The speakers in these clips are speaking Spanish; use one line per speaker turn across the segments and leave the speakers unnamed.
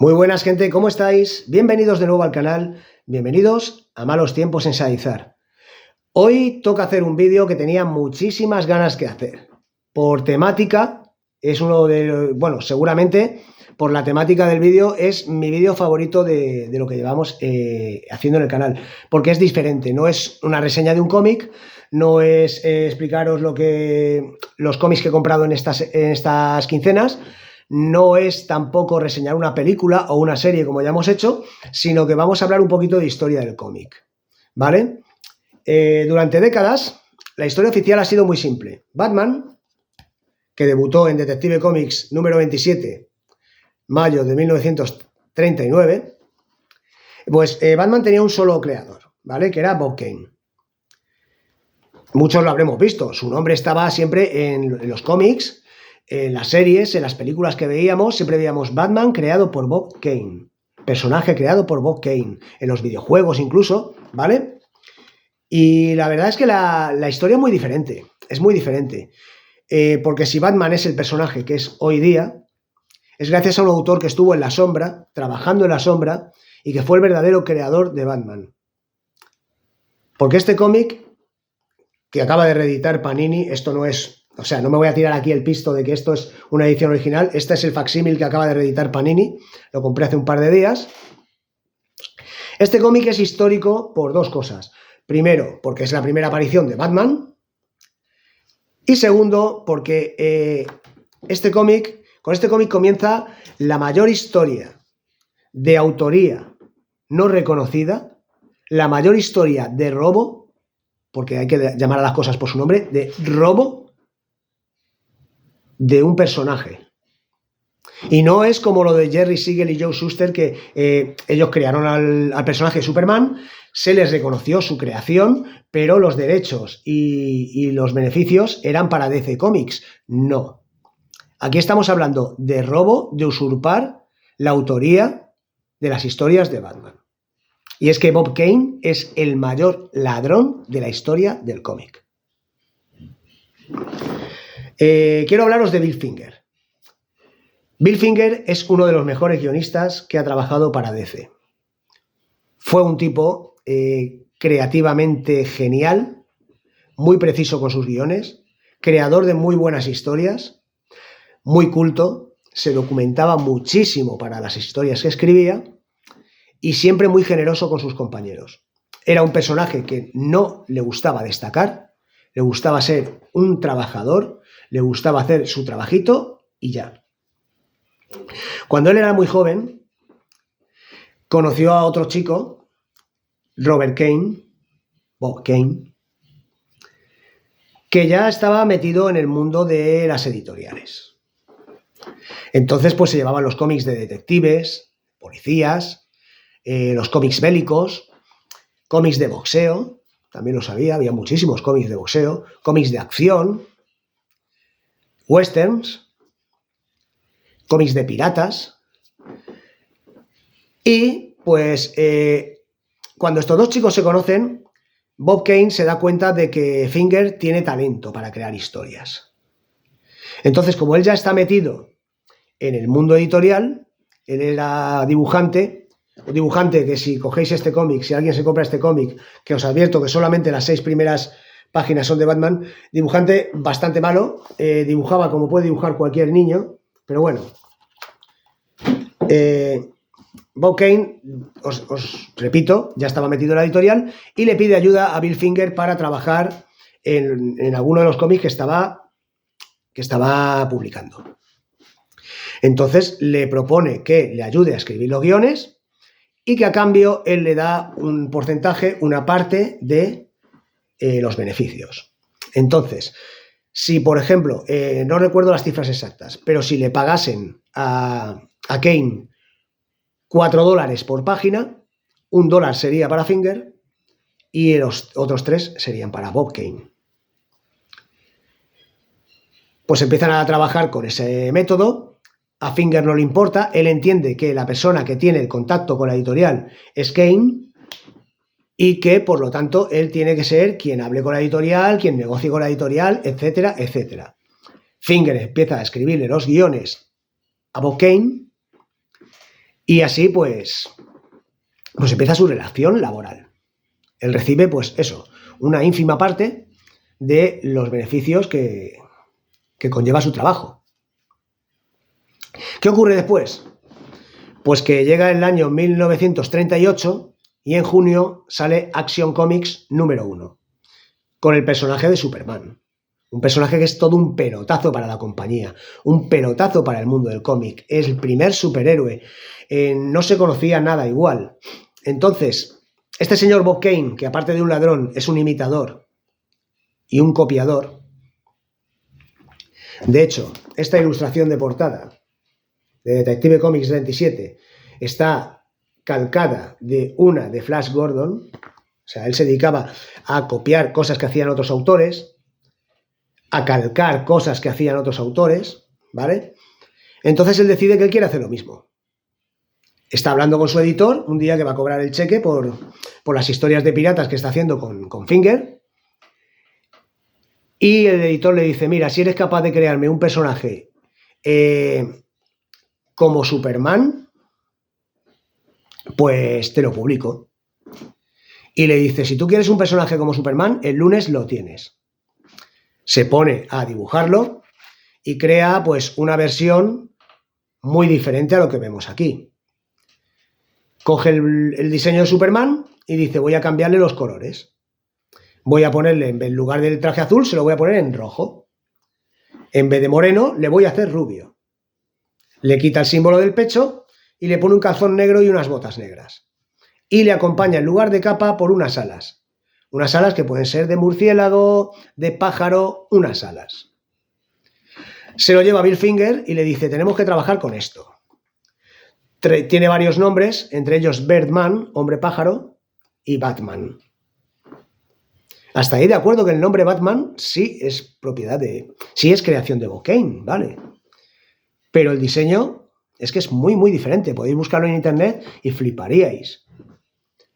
Muy buenas, gente, ¿cómo estáis? Bienvenidos de nuevo al canal, bienvenidos a Malos Tiempos en Sadizar. Hoy toca hacer un vídeo que tenía muchísimas ganas que hacer. Por temática, es uno de, bueno, seguramente por la temática del vídeo es mi vídeo favorito de lo que llevamos haciendo en el canal, porque es diferente, no es una reseña de un cómic, no es explicaros los cómics que he comprado en estas quincenas. No es tampoco reseñar una película o una serie como ya hemos hecho, sino que vamos a hablar un poquito de historia del cómic, ¿vale? Durante décadas, la historia oficial ha sido muy simple. Batman, que debutó en Detective Comics número 27, mayo de 1939, pues Batman tenía un solo creador, ¿vale? Que era Bob Kane. Muchos lo habremos visto, su nombre estaba siempre en los cómics. En las series, en las películas que veíamos, siempre veíamos Batman creado por Bob Kane, personaje creado por Bob Kane, en los videojuegos incluso, ¿vale? Y la verdad es que la historia es muy diferente, porque si Batman es el personaje que es hoy día, es gracias a un autor que estuvo en la sombra, trabajando en la sombra, y que fue el verdadero creador de Batman. Porque este cómic que acaba de reeditar Panini, esto no es... O sea, no me voy a tirar aquí el pisto de que esto es una edición original. Este es el facsímil que acaba de reeditar Panini. Lo compré hace un par de días. Este cómic es histórico por dos cosas. Primero, porque es la primera aparición de Batman. Y segundo, porque con este cómic comienza la mayor historia de autoría no reconocida, la mayor historia de robo, porque hay que llamar a las cosas por su nombre, de robo de un personaje. Y no es como lo de Jerry Siegel y Joe Shuster, que ellos crearon al personaje de Superman, se les reconoció su creación, pero los derechos y los beneficios eran para DC Comics. No. Aquí estamos hablando de robo, de usurpar la autoría de las historias de Batman. Y es que Bob Kane es el mayor ladrón de la historia del cómic. Quiero hablaros de Bill Finger. Bill Finger es uno de los mejores guionistas que ha trabajado para DC. Fue un tipo creativamente genial, muy preciso con sus guiones, creador de muy buenas historias, muy culto, se documentaba muchísimo para las historias que escribía y siempre muy generoso con sus compañeros. Era un personaje que no le gustaba destacar, le gustaba ser un trabajador, le gustaba hacer su trabajito y ya. Cuando él era muy joven, conoció a otro chico, Robert Kane, Bob Kane, que ya estaba metido en el mundo de las editoriales. Entonces, pues se llevaban los cómics de detectives, policías, los cómics bélicos, cómics de boxeo, también lo sabía, había muchísimos cómics de boxeo, cómics de acción, westerns, cómics de piratas. Y pues cuando estos dos chicos se conocen, Bob Kane se da cuenta de que Finger tiene talento para crear historias. Entonces, como él ya está metido en el mundo editorial, él era dibujante, un dibujante que si cogéis este cómic, si alguien se compra este cómic, que os advierto que solamente las 6 primeras páginas son de Batman, dibujante bastante malo, dibujaba como puede dibujar cualquier niño, pero bueno. Bob Kane, os repito, ya estaba metido en la editorial y le pide ayuda a Bill Finger para trabajar en alguno de los cómics que estaba publicando. Entonces le propone que le ayude a escribir los guiones y que a cambio él le da un porcentaje, una parte de los beneficios. Entonces, si por ejemplo, no recuerdo las cifras exactas, pero si le pagasen a Kane $4 por página, $1 sería para Finger y los otros 3 serían para Bob Kane. Pues empiezan a trabajar con ese método. A Finger no le importa, él entiende que la persona que tiene el contacto con la editorial es Kane y que por lo tanto él tiene que ser quien hable con la editorial, quien negocie con la editorial, etcétera, etcétera. Finger empieza a escribirle los guiones a Bob Kane Y así pues empieza su relación laboral. Él recibe pues eso, una ínfima parte de los beneficios que conlleva su trabajo. ¿Qué ocurre después? Pues que llega el año 1938 y en junio sale Action Comics número 1, con el personaje de Superman. Un personaje que es todo un pelotazo para la compañía, un pelotazo para el mundo del cómic. Es el primer superhéroe. No se conocía nada igual. Entonces, este señor Bob Kane, que aparte de un ladrón es un imitador y un copiador. De hecho, esta ilustración de portada de Detective Comics 27 está calcada de una de Flash Gordon. O sea, él se dedicaba a copiar cosas que hacían otros autores, a calcar cosas que hacían otros autores, ¿vale? Entonces él decide que él quiere hacer lo mismo. Está hablando con su editor un día que va a cobrar el cheque por las historias de piratas que está haciendo con Finger. Y el editor le dice, mira, si eres capaz de crearme un personaje como Superman, pues te lo publico. Y le dice, si tú quieres un personaje como Superman, el lunes lo tienes. Se pone a dibujarlo y crea pues una versión muy diferente a lo que vemos aquí. Coge el diseño de Superman y dice, voy a cambiarle los colores. Voy a ponerle, en lugar del traje azul, se lo voy a poner en rojo. En vez de moreno, le voy a hacer rubio. Le quita el símbolo del pecho y le pone un calzón negro y unas botas negras. Y le acompaña en lugar de capa por unas alas. Unas alas que pueden ser de murciélago, de pájaro, unas alas. Se lo lleva a Bill Finger y le dice, tenemos que trabajar con esto. Tiene varios nombres, entre ellos Birdman, hombre pájaro, y Batman. Hasta ahí de acuerdo que el nombre Batman sí es propiedad sí es creación de Bob Kane, ¿vale? Pero el diseño es que es muy, muy diferente. Podéis buscarlo en internet y fliparíais.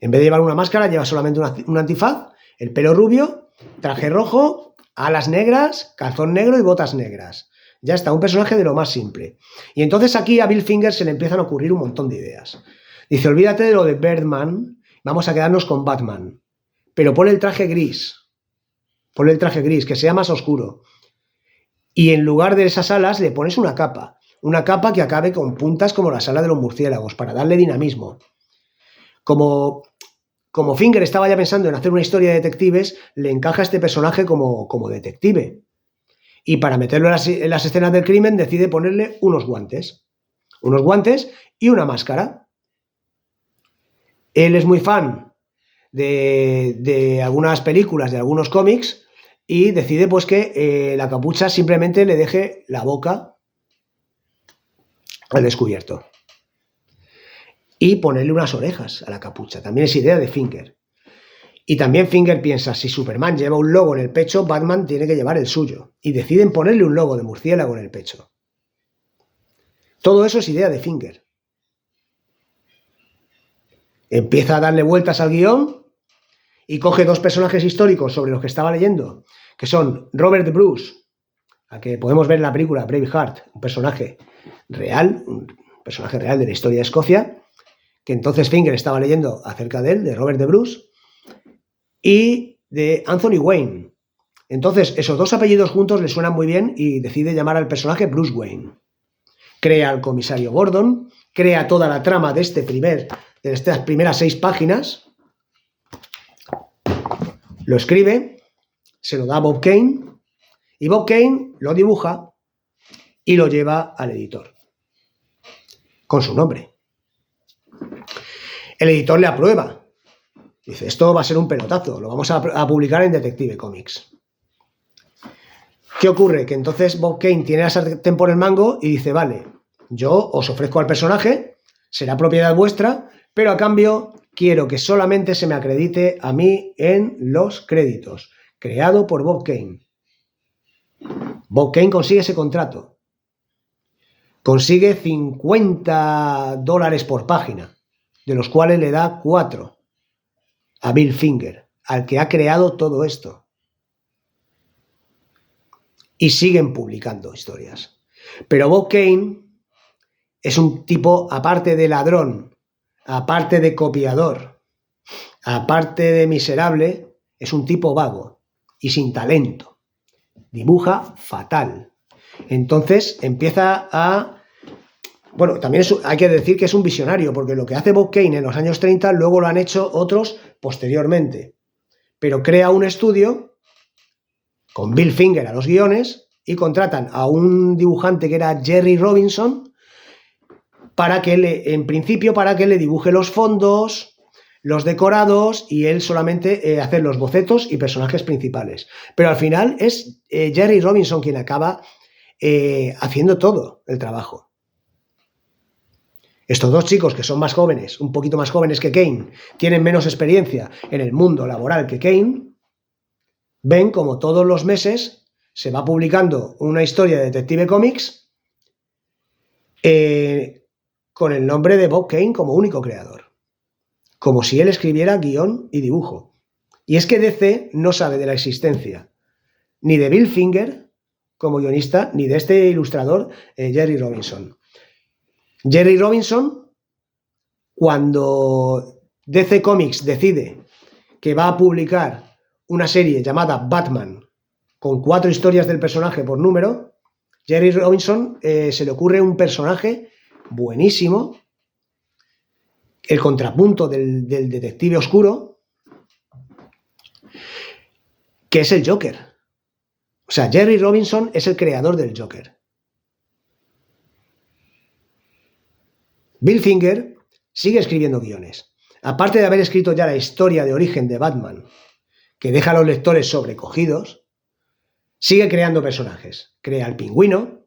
En vez de llevar una máscara, lleva solamente un antifaz, el pelo rubio, traje rojo, alas negras, calzón negro y botas negras. Ya está, un personaje de lo más simple. Y entonces aquí a Bill Finger se le empiezan a ocurrir un montón de ideas. Dice, olvídate de lo de Birdman, vamos a quedarnos con Batman. Pero ponle el traje gris. Ponle el traje gris, que sea más oscuro. Y en lugar de esas alas le pones una capa. Una capa que acabe con puntas como las alas de los murciélagos, para darle dinamismo. Como Finger estaba ya pensando en hacer una historia de detectives, le encaja este personaje como detective. Y para meterlo en las escenas del crimen decide ponerle unos guantes. Unos guantes y una máscara. Él es muy fan de algunas películas, de algunos cómics, y decide pues que la capucha simplemente le deje la boca al descubierto. Y ponerle unas orejas a la capucha. También es idea de Finger. Y también Finger piensa, si Superman lleva un logo en el pecho, Batman tiene que llevar el suyo. Y deciden ponerle un logo de murciélago en el pecho. Todo eso es idea de Finger. Empieza a darle vueltas al guión y coge dos personajes históricos sobre los que estaba leyendo, que son Robert Bruce, a que podemos ver en la película Braveheart, un personaje real de la historia de Escocia, que entonces Finger estaba leyendo acerca de él, de Robert de Bruce, y de Anthony Wayne. Entonces, esos dos apellidos juntos le suenan muy bien y decide llamar al personaje Bruce Wayne. Crea al comisario Gordon, crea toda la trama de estas primeras 6 páginas, lo escribe, se lo da a Bob Kane, y Bob Kane lo dibuja y lo lleva al editor, con su nombre. El editor le aprueba. Dice, esto va a ser un pelotazo, lo vamos a publicar en Detective Comics. ¿Qué ocurre? Que entonces Bob Kane tiene la sartén por el mango y dice, vale, yo os ofrezco al personaje, será propiedad vuestra, pero a cambio quiero que solamente se me acredite a mí en los créditos, creado por Bob Kane. Bob Kane consigue ese contrato. Consigue $50 por página, de los cuales le da 4 a Bill Finger, al que ha creado todo esto. Y siguen publicando historias. Pero Bob Kane es un tipo, aparte de ladrón, aparte de copiador, aparte de miserable, es un tipo vago y sin talento. Dibuja fatal. Entonces empieza a... Bueno, también hay que decir que es un visionario, porque lo que hace Bob Kane en los años 30 luego lo han hecho otros posteriormente. Pero crea un estudio con Bill Finger a los guiones y contratan a un dibujante que era Jerry Robinson para que en principio para que le dibuje los fondos, los decorados y él solamente hacer los bocetos y personajes principales. Pero al final es Jerry Robinson quien acaba haciendo todo el trabajo. Estos dos chicos que son más jóvenes, un poquito más jóvenes que Kane, tienen menos experiencia en el mundo laboral que Kane, ven como todos los meses se va publicando una historia de Detective Comics con el nombre de Bob Kane como único creador. Como si él escribiera guión y dibujo. Y es que DC no sabe de la existencia ni de Bill Finger como guionista, ni de este ilustrador Jerry Robinson. Jerry Robinson, cuando DC Comics decide que va a publicar una serie llamada Batman con 4 historias del personaje por número, Jerry Robinson se le ocurre un personaje buenísimo, el contrapunto del detective oscuro, que es el Joker. O sea, Jerry Robinson es el creador del Joker. Bill Finger sigue escribiendo guiones. Aparte de haber escrito ya la historia de origen de Batman, que deja a los lectores sobrecogidos, sigue creando personajes. Crea al Pingüino,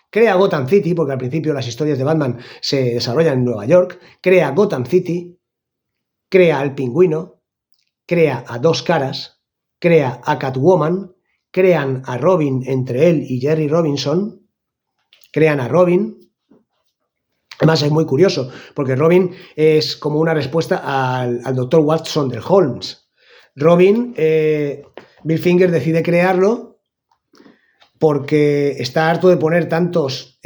crea Gotham City, porque al principio las historias de Batman se desarrollan en Nueva York, crea Gotham City, crea al Pingüino, crea a Dos Caras, crea a Catwoman, crean a Robin entre él y Jerry Robinson, crean a Robin. Además es muy curioso, porque Robin es como una respuesta al Dr. Watson del Holmes. Robin, Bill Finger decide crearlo porque está harto de poner tantos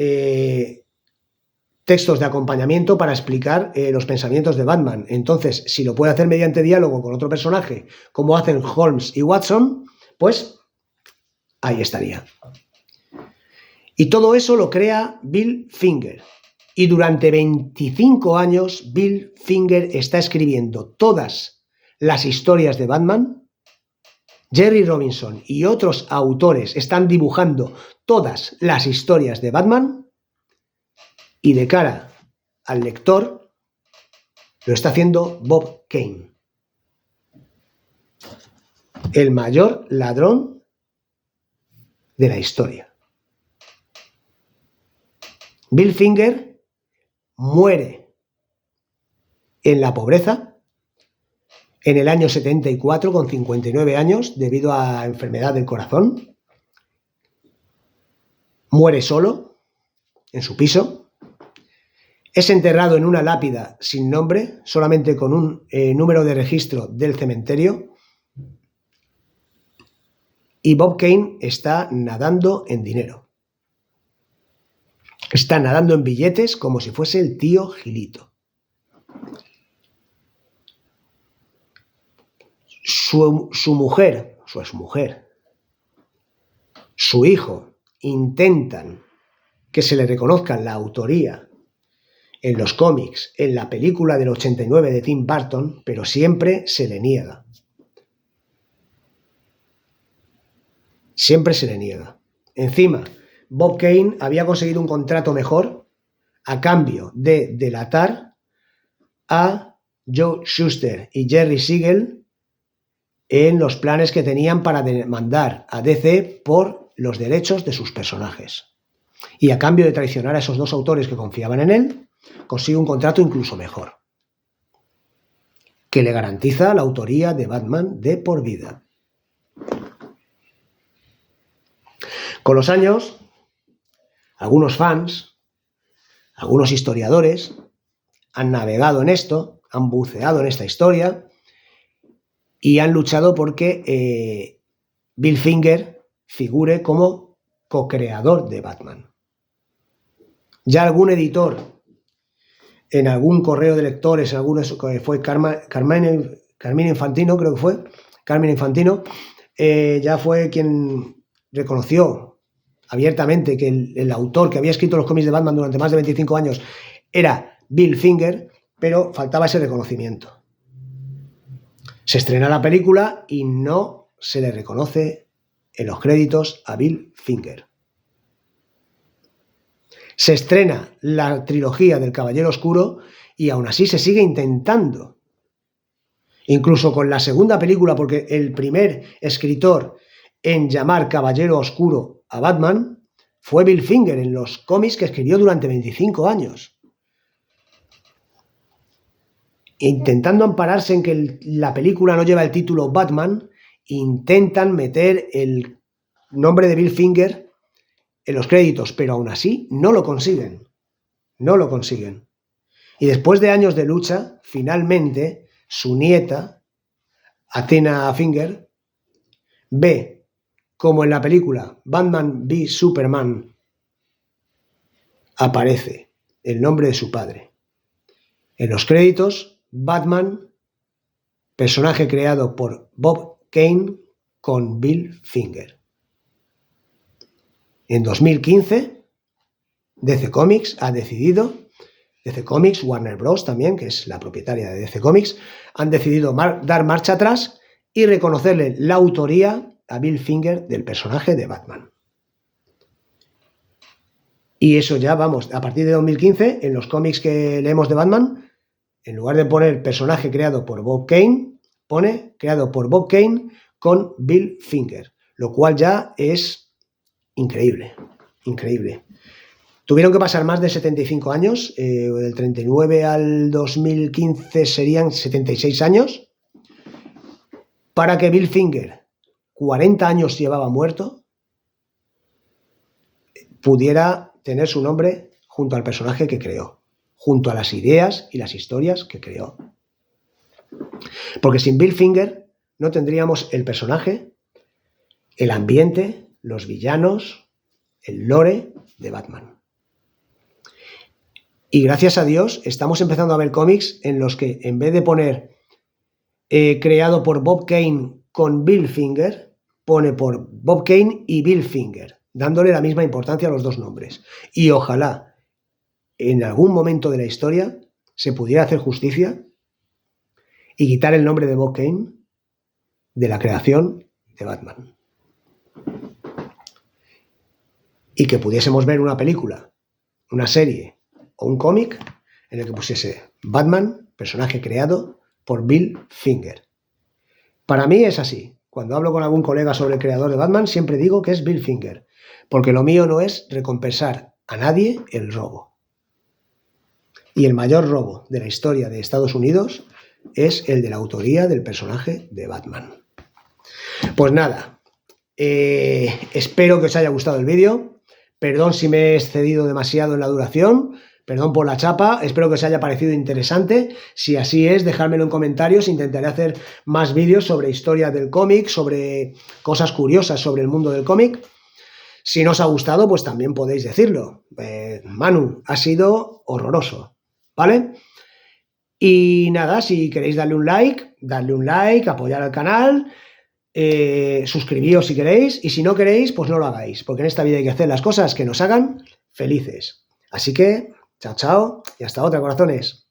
textos de acompañamiento para explicar los pensamientos de Batman. Entonces, si lo puede hacer mediante diálogo con otro personaje, como hacen Holmes y Watson, pues ahí estaría. Y todo eso lo crea Bill Finger. Y durante 25 años Bill Finger está escribiendo todas las historias de Batman. Jerry Robinson y otros autores están dibujando todas las historias de Batman. Y de cara al lector lo está haciendo Bob Kane, el mayor ladrón de la historia. Bill Finger muere en la pobreza en el año 74 con 59 años debido a enfermedad del corazón. Muere solo en su piso. Es enterrado en una lápida sin nombre, solamente con un número de registro del cementerio. Y Bob Kane está nadando en dinero. Está nadando en billetes como si fuese el tío Gilito. Su mujer, su exmujer, su hijo intentan que se le reconozca la autoría en los cómics, en la película del 89 de Tim Burton, pero siempre se le niega. Siempre se le niega. Encima, Bob Kane había conseguido un contrato mejor a cambio de delatar a Joe Shuster y Jerry Siegel en los planes que tenían para demandar a DC por los derechos de sus personajes. Y a cambio de traicionar a esos dos autores que confiaban en él, consigue un contrato incluso mejor, que le garantiza la autoría de Batman de por vida. Con los años, algunos fans, algunos historiadores han navegado en esto, han buceado en esta historia y han luchado porque Bill Finger figure como co-creador de Batman. Ya algún editor, en algún correo de lectores, algunos que fue Carmine Infantino, creo que fue, Carmine Infantino, ya fue quien reconoció abiertamente que el autor que había escrito los cómics de Batman durante más de 25 años era Bill Finger, pero faltaba ese reconocimiento. Se estrena la película y no se le reconoce en los créditos a Bill Finger. Se estrena la trilogía del Caballero Oscuro y aún así se sigue intentando. Incluso con la segunda película, porque el primer escritor en llamar Caballero Oscuro a Batman fue Bill Finger en los cómics que escribió durante 25 años. Intentando ampararse en que la película no lleva el título Batman, intentan meter el nombre de Bill Finger en los créditos, pero aún así no lo consiguen. No lo consiguen. Y después de años de lucha, finalmente su nieta, Athena Finger, ve como en la película Batman v Superman aparece el nombre de su padre. En los créditos, Batman, personaje creado por Bob Kane con Bill Finger. En 2015, DC Comics ha decidido, DC Comics, Warner Bros. También, que es la propietaria de DC Comics, han decidido dar marcha atrás y reconocerle la autoría a Bill Finger del personaje de Batman. Y eso ya, vamos, a partir de 2015, en los cómics que leemos de Batman, en lugar de poner personaje creado por Bob Kane, pone creado por Bob Kane con Bill Finger, lo cual ya es increíble, increíble. Tuvieron que pasar más de 75 años, del 39 al 2015 serían 76 años, para que Bill Finger, 40 años llevaba muerto, pudiera tener su nombre junto al personaje que creó, junto a las ideas y las historias que creó. Porque sin Bill Finger no tendríamos el personaje, el ambiente, los villanos, el lore de Batman. Y gracias a Dios estamos empezando a ver cómics en los que en vez de poner creado por Bob Kane con Bill Finger, pone por Bob Kane y Bill Finger, dándole la misma importancia a los dos nombres. Y ojalá en algún momento de la historia se pudiera hacer justicia y quitar el nombre de Bob Kane de la creación de Batman. Y que pudiésemos ver una película, una serie o un cómic en el que pusiese Batman, personaje creado por Bill Finger. Para mí es así. Cuando hablo con algún colega sobre el creador de Batman, siempre digo que es Bill Finger, porque lo mío no es recompensar a nadie el robo. Y el mayor robo de la historia de Estados Unidos es el de la autoría del personaje de Batman. Pues nada, espero que os haya gustado el vídeo. Perdón si me he excedido demasiado en la duración. Perdón por la chapa, espero que os haya parecido interesante. Si así es, dejádmelo en comentarios. Intentaré hacer más vídeos sobre historia del cómic, sobre cosas curiosas sobre el mundo del cómic. Si no os ha gustado, pues también podéis decirlo. Manu, ha sido horroroso, ¿vale? Y nada, si queréis darle un like, apoyar al canal, suscribíos si queréis, y si no queréis, pues no lo hagáis, porque en esta vida hay que hacer las cosas que nos hagan felices. Así que chao, chao, y hasta otra, corazones.